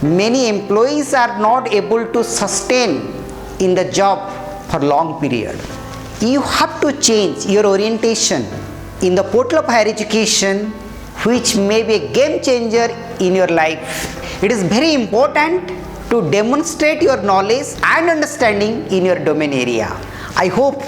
many employees are not able to sustain in the job for long period. You have to change your orientation in the portal of higher education, which may be a game changer in your life. It is very important to demonstrate your knowledge and understanding in your domain area. I hope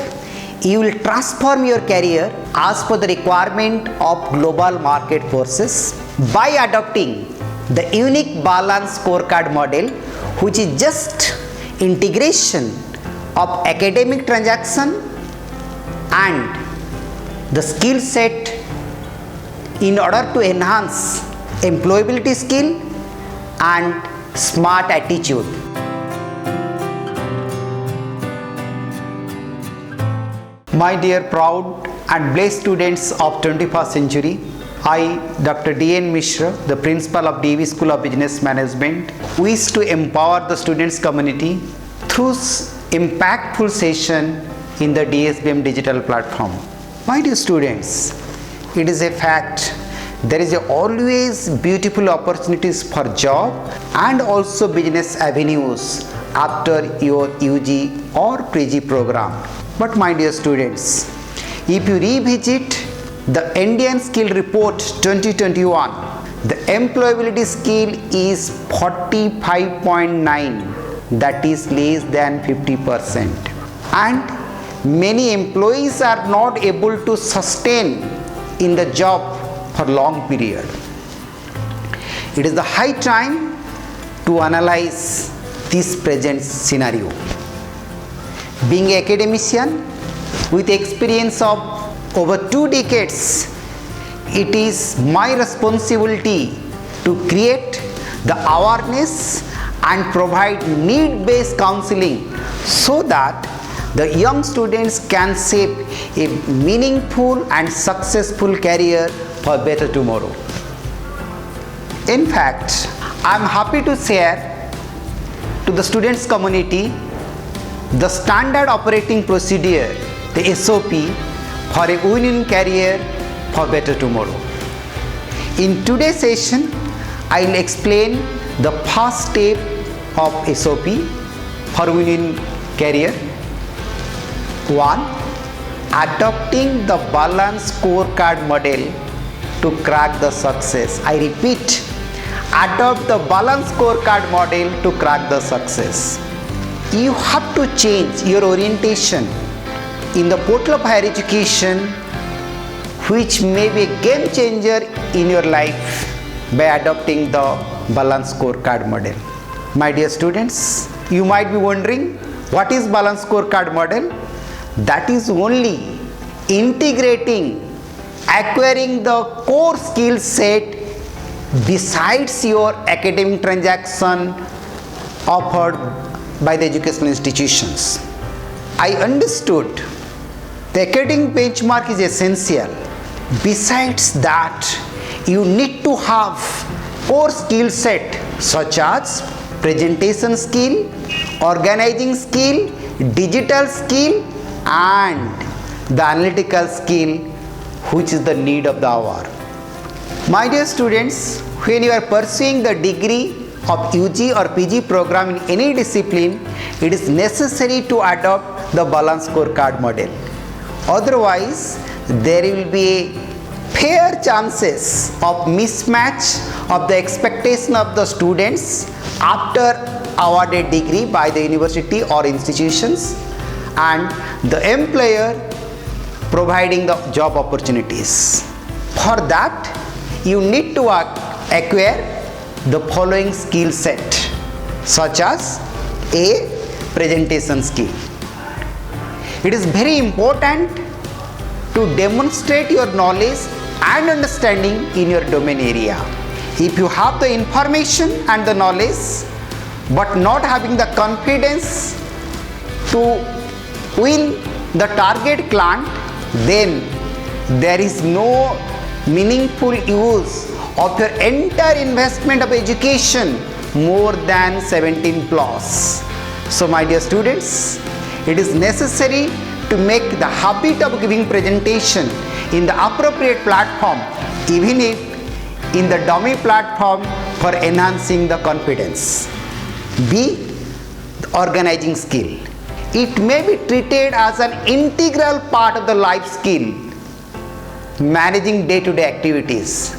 you will transform your career as per the requirement of global market forces by adopting the unique balance scorecard model, which is just integration of academic transaction and the skill set in order to enhance employability skill and smart attitude. My dear proud and blessed students of 21st century, I, Dr. D.N. Mishra, the principal of DV School of Business Management, wish to empower the students community through impactful session in the DSBM digital platform. My dear students, it is a fact there is always beautiful opportunities for job and also business avenues after your UG or PG program. But my dear students, if you revisit the Indian Skill Report 2021, the employability skill is 45.9, that is less than 50%. And many employees are not able to sustain in the job for long period. It is the high time to analyze this present scenario. Being an academician with experience of over 2 decades, it is my responsibility to create the awareness and provide need-based counseling so that the young students can shape a meaningful and successful career for better tomorrow. In fact, I am happy to share to the students community the standard operating procedure, the SOP, for a winning career for better tomorrow. In today's session, I will explain the first step of SOP for winning career. 1. Adopting the balance scorecard model to crack the success. I repeat, adopt the balance scorecard model to crack the success. You have to change your orientation in the portal of higher education, which may be a game changer in your life by adopting the balance scorecard model. My dear students, you might be wondering, what is balance scorecard model? That is only integrating, acquiring the core skill set besides your academic transaction offered by the educational institutions. I understood the academic benchmark is essential. Besides that, you need to have core skill set such as presentation skill, organizing skill, digital skill, and the analytical skill, which is the need of the hour. My dear students, when you are pursuing the degree of UG or PG program in any discipline, it is necessary to adopt the balance scorecard model. Otherwise, there will be fair chances of mismatch of the expectation of the students after awarded degree by the university or institutions and the employer providing the job opportunities. For that, you need to acquire the following skill set, such as A. Presentation skill. It is very important to demonstrate your knowledge and understanding in your domain area. If you have the information and the knowledge but not having the confidence to win the target client, then there is no meaningful use of your entire investment of education more than 17 plus. So my dear students, it is necessary to make the habit of giving presentation in the appropriate platform, even if in the dummy platform for enhancing the confidence. B. Organizing skill. It may be treated as an integral part of the life skill, managing day-to-day activities.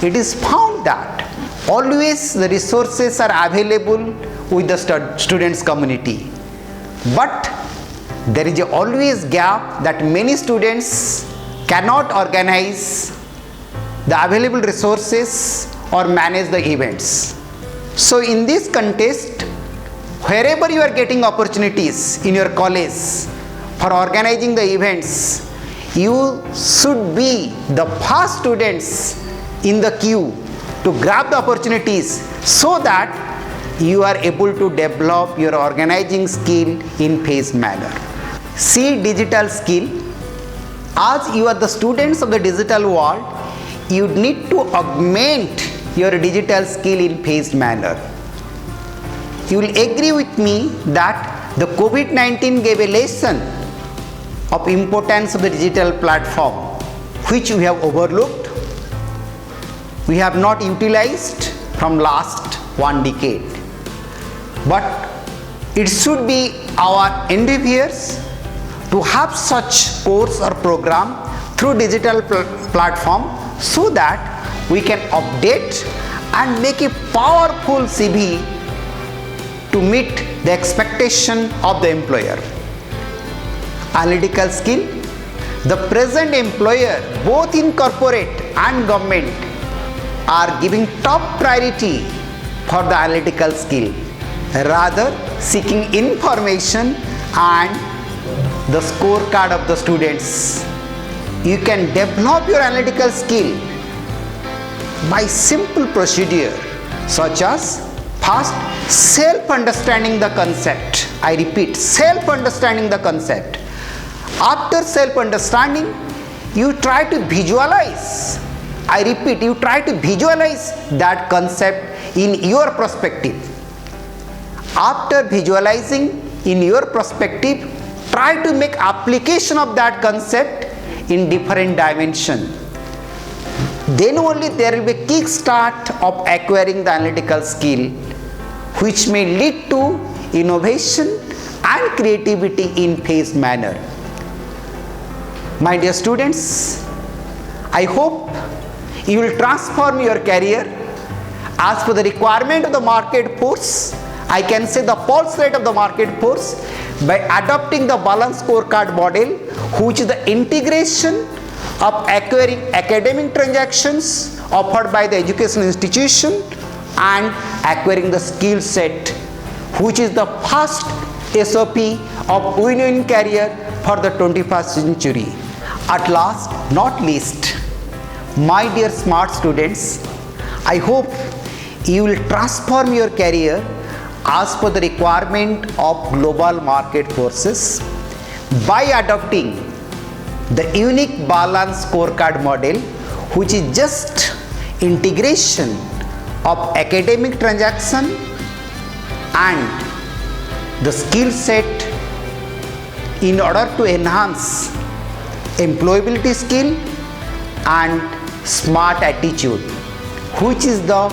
It is found that always the resources are available with the students community, but there is always gap that many students cannot organize the available resources or manage the events. So in this context, wherever you are getting opportunities in your college for organizing the events, you should be the first students in the queue to grab the opportunities so that you are able to develop your organizing skill in phased manner. C. Digital skill. As you are the students of the digital world, you need to augment your digital skill in phased manner. You will agree with me that the COVID-19 gave a lesson of importance of the digital platform, which we have overlooked, we have not utilized from last 1 decade. But it should be our endeavors to have such course or program through digital platform so that we can update and make a powerful CV to meet the expectation of the employer. Analytical skill. The present employer, both in corporate and government, are giving top priority for the analytical skill, rather seeking information and the scorecard of the students. You can develop your analytical skill by simple procedure such as first, self-understanding the concept. I repeat, self-understanding the concept. After self-understanding, you try to visualize. I repeat, you try to visualize that concept in your perspective. After visualizing in your perspective, try to make application of that concept in different dimension. Then only there will be a kick start of acquiring the analytical skill, which may lead to innovation and creativity in phased manner. My dear students, I hope you will transform your career as per the requirement of the market force. I can say the pulse rate of the market force by adopting the balanced scorecard model, which is the integration of acquiring academic transactions offered by the educational institution and acquiring the skill set, which is the first SOP of win-win career for the 21st century. At last, not least, my dear smart students, I hope you will transform your career as per the requirement of global market forces by adopting the unique balanced scorecard model, which is just integration of academic transaction and the skill set in order to enhance employability skill and smart attitude, which is the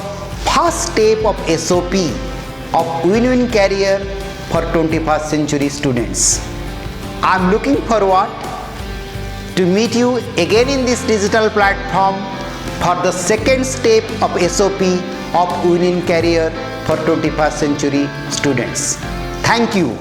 first step of SOP of win-win career for 21st century students. I am looking forward to meet you again in this digital platform for the second step of SOP of win-win career for 21st century students. Thank you.